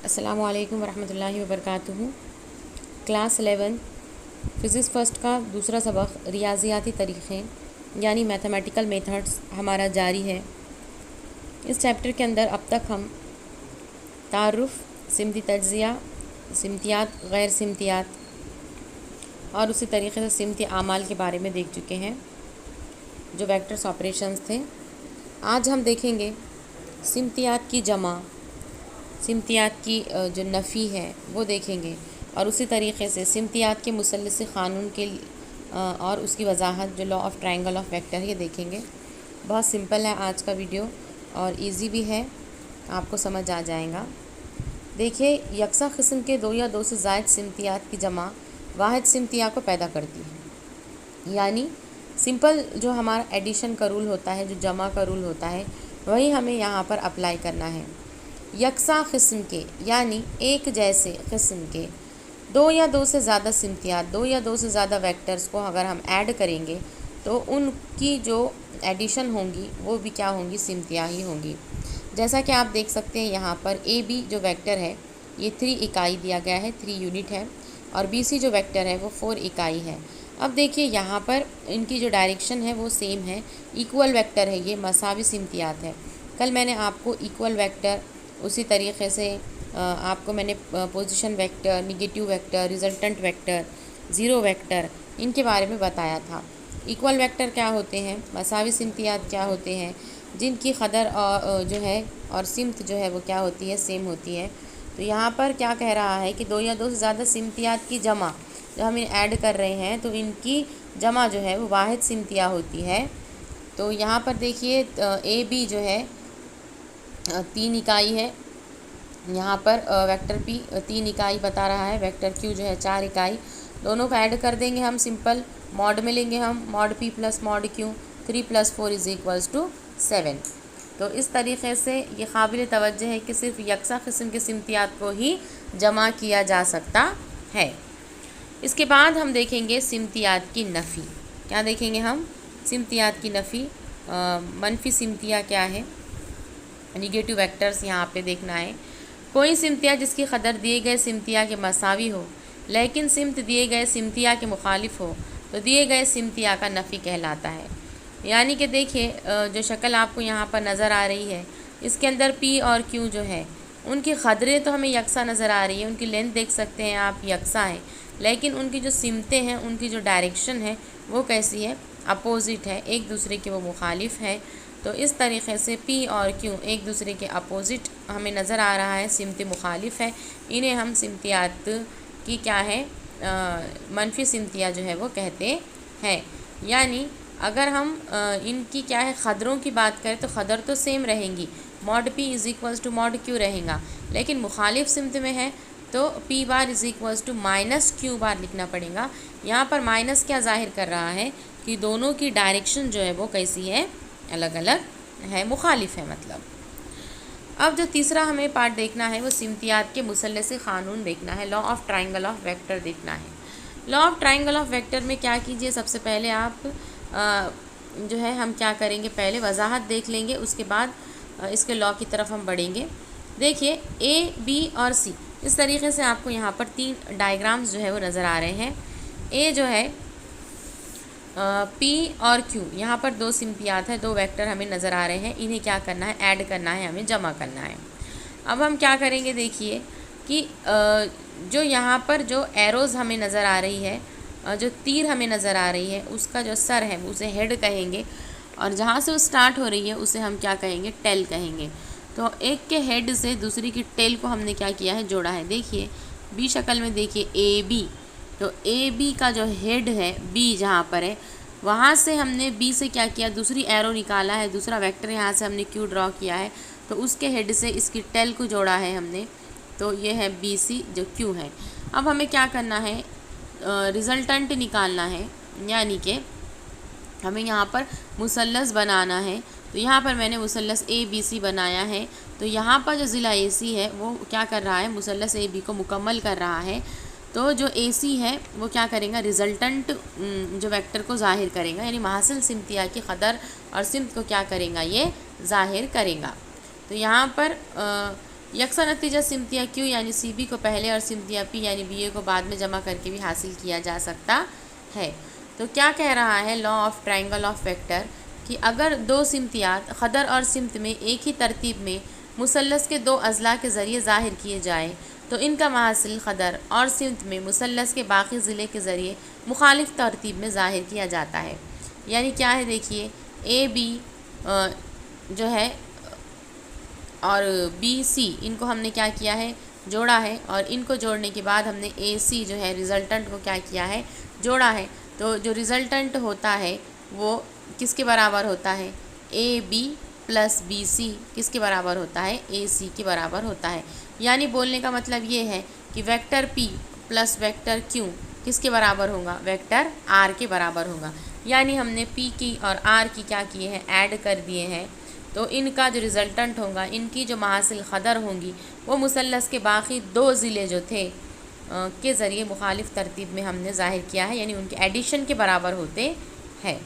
अस्सलामु अलैकुम वरहमतुल्लाहि वबरकातुहू। क्लास 11 फ़िज़िक्स फ़र्स्ट का दूसरा सबक रियाज़ियाती तरीक़े यानी मैथमेटिकल मेथड्स हमारा जारी है। इस चैप्टर के अंदर अब तक हम तारुफ़, सिमती तज्ज़िया, सिमतियात, गैर सिमतियात और उसी तरीक़े से सिमती आमाल के बारे में देख चुके हैं जो वेक्टर्स ऑपरेशंस थे। आज हम देखेंगे सिमतियात की जमा, सिमतियात की जो नफ़ी है वो देखेंगे और उसी तरीक़े से सिमतियात के मुसल्लसी क़ानून के और उसकी वजाहत जो law of triangle of vector ये देखेंगे। बहुत सिंपल है आज का वीडियो और इजी भी है, आपको समझ आ जाएगा। देखिए, यकसा किस्म के दो या दो से ज़ायद सिमतियात की जमा वाहिद सिमतिया को पैदा करती है। यानी सिंपल जो हमारा एडिशन का रूल होता है, जो जमा का रूल होता है, वही हमें यहाँ पर अप्लाई करना है। यकसा किस्म के यानी एक जैसे किस्म के दो या दो से ज़्यादा सिमतियात, दो या दो से ज़्यादा वेक्टर्स को अगर हम ऐड करेंगे तो उनकी जो एडिशन होंगी वो भी क्या होंगी, सिमतियाँ ही होंगी। जैसा कि आप देख सकते हैं यहाँ पर ए बी जो वेक्टर है ये 3 इकाई दिया गया है, 3 यूनिट है, और बी सी जो वेक्टर है वो 4 इकाई है। अब देखिए यहाँ पर इनकी जो डायरेक्शन है वो सेम है, इक्वल वेक्टर है, ये मसावी सिमतियात है। कल मैंने आपको इक्वल वेक्टर, उसी तरीक़े से आपको मैंने position vector, negative vector, resultant vector, zero vector, इनके बारे में बताया था। इक्वल वेक्टर क्या होते हैं, मसावी सिमतियात क्या होते हैं, जिनकी क़दर जो है और सिमत जो है वो क्या होती है, सेम होती है। तो यहाँ पर क्या कह रहा है कि दो या दो से ज़्यादा सिमतियात की जमा जब हम ऐड कर रहे हैं तो इनकी जमा जो है वो वाहिद सिमतिया होती है। तो यहाँ पर देखिए ए बी जो है 3 इकाई है, यहाँ पर वेक्टर पी 3 इकाई बता रहा है, वेक्टर क्यू जो है 4 इकाई। दोनों को ऐड कर देंगे हम, सिंपल मॉड में लेंगे हम, mod P plus mod Q, 3 + 4 = 7। तो इस तरीक़े से ये काबिल तवज्जो है कि सिर्फ यकसा किस्म के सिमतियात को ही जमा किया जा सकता है। इसके बाद हम देखेंगे सिमतियात की नफ़ी। क्या देखेंगे हम, सिमतियात की नफ़ी। मनफी सिमतिया क्या है, निगेटिव वेक्टर्स यहाँ पे देखना है। कोई सिमतिया जिसकी क़दर दिए गए सिमतिया के मसावी हो लेकिन सिमत दिए गए सिमतिया के मुखालिफ हो तो दिए गए सिमतिया का नफ़ी कहलाता है। यानी कि देखिए जो शक्ल आपको यहाँ पर नज़र आ रही है, इसके अंदर पी और क्यू जो है उनकी क़दरें तो हमें यकसा नज़र आ रही है, उनकी लेंथ देख सकते हैं आप, यकसा है, लेकिन उनकी जो सिमतें हैं, उनकी जो डायरेक्शन है वो कैसी है, अपोज़िट है, एक दूसरे के वो मुखालिफ है। तो इस तरीक़े से पी और क्यू एक दूसरे के अपोज़िट हमें नज़र आ रहा है, सिमत मुखालिफ है, इन्हें हम सिमतियात की क्या है, मनफी सिमतिया जो है वो कहते हैं। यानी अगर हम इनकी क्या है क़दरों की बात करें तो क़दर तो सेम रहेंगी, मॉड पी = मॉड क्यू रहेगा, लेकिन मुखालिफ सिमत में है तो p बार = -q बार लिखना पड़ेगा। यहाँ पर माइनस क्या ज़ाहिर कर रहा है कि दोनों की डायरेक्शन जो है वो कैसी है, अलग अलग है, मुखालिफ है मतलब। अब जो तीसरा हमें पार्ट देखना है वो सिमतियात के मुसल्लसी क़ानून देखना है, law of triangle of vector देखना है। Law of triangle of vector में क्या कीजिए, सबसे पहले आप जो है हम क्या करेंगे, पहले वजाहत देख लेंगे, उसके बाद इसके लॉ की तरफ हम बढ़ेंगे। देखिए ए बी और सी, इस तरीके से आपको यहाँ पर 3 डायग्राम्स जो है वो नज़र आ रहे हैं। ए जो है पी और क्यू, यहाँ पर 2 सिमतियात है, 2 वेक्टर हमें नज़र आ रहे हैं, इन्हें क्या करना है, ऐड करना है, हमें जमा करना है। अब हम क्या करेंगे, देखिए कि जो यहाँ पर जो एरोज़ हमें नज़र आ रही है, जो तीर हमें नज़र आ रही है, उसका जो सर है उसे हेड कहेंगे, और जहाँ से वो स्टार्ट हो रही है उसे हम क्या कहेंगे, टेल कहेंगे। तो एक के हेड से दूसरी की टेल को हमने क्या किया है, जोड़ा है। देखिए बी शक्ल में देखिए ए बी, तो ए बी का जो हेड है बी जहाँ पर है, वहाँ से हमने बी से क्या किया, दूसरी एरो निकाला है, दूसरा वेक्टर यहाँ से हमने क्यू ड्रॉ किया है, तो उसके हेड से इसकी टेल को जोड़ा है हमने, तो ये है बी सी जो क्यू है। अब हमें क्या करना है, रिज़ल्टेंट निकालना है, यानी कि हमें यहाँ पर मुसल्लस बनाना है। तो यहाँ पर मैंने मुसल्लस ए बी सी बनाया है, तो यहाँ पर जो ज़िला ए सी है वो क्या कर रहा है, मुसल्लस ए बी को मुकम्मल कर रहा है। तो जो ए सी है वो क्या करेगा, रिज़ल्टेंट जो वेक्टर को ज़ाहिर करेगा, यानी माहसिल सिमतिया की क़दर और सिमत को क्या करेगा, ये ज़ाहिर करेगा। तो यहाँ पर یکساں نتیجہ سمتیہ کیو یعنی سی بی کو پہلے اور سمتیہ پی یعنی بی اے کو بعد میں جمع کر کے بھی حاصل کیا جا سکتا ہے۔ تو کیا کہہ رہا ہے law of triangle of vector کہ اگر دو سمتیات قدر اور سمت میں ایک ہی ترتیب میں مثلث کے دو اضلاع کے ذریعے ظاہر کیے جائیں تو ان کا محاصل قدر اور سمت میں مثلث کے باقی ضلع کے ذریعے مخالف ترتیب میں ظاہر کیا جاتا ہے۔ یعنی کیا ہے دیکھیے، اے بی جو ہے اور بی سی، ان کو ہم نے کیا کیا ہے، جوڑا ہے، اور ان کو جوڑنے کے بعد ہم نے اے سی جو ہے ریزلٹنٹ کو کیا کیا ہے، جوڑا ہے۔ تو جو ریزلٹنٹ ہوتا ہے وہ کس کے برابر ہوتا ہے، اے بی پلس بی سی کس کے برابر ہوتا ہے، اے سی کے برابر ہوتا ہے۔ یعنی بولنے کا مطلب یہ ہے کہ ویکٹر پی پلس ویکٹر کیو کس کے برابر ہوگا، ویکٹر آر کے برابر ہوگا۔ یعنی ہم نے پی کی اور آر کی کیا کیے ہیں، ایڈ کر دیے ہیں، تو ان کا جو ریزلٹنٹ ہوگا، ان کی جو محاصل قدر ہوں گی وہ مثلث کے باقی دو ضلع جو تھے کے ذریعے مخالف ترتیب میں ہم نے ظاہر کیا ہے، یعنی ان کے ایڈیشن کے برابر ہوتے ہیں۔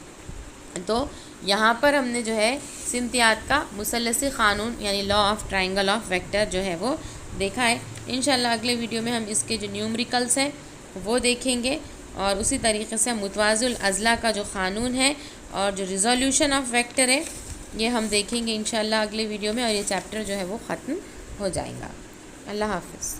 تو یہاں پر ہم نے جو ہے سمتیات کا مثلثی قانون یعنی law of triangle of vector جو ہے وہ دیکھا ہے۔ انشاءاللہ اگلے ویڈیو میں ہم اس کے جو نیومریکلس ہیں وہ دیکھیں گے، اور اسی طریقے سے متوازی الاضلاع کا جو قانون ہے اور جو ریزولوشن آف ویکٹر ہے یہ ہم دیکھیں گے انشاءاللہ اگلے ویڈیو میں، اور یہ چیپٹر جو ہے وہ ختم ہو جائے گا۔ اللہ حافظ۔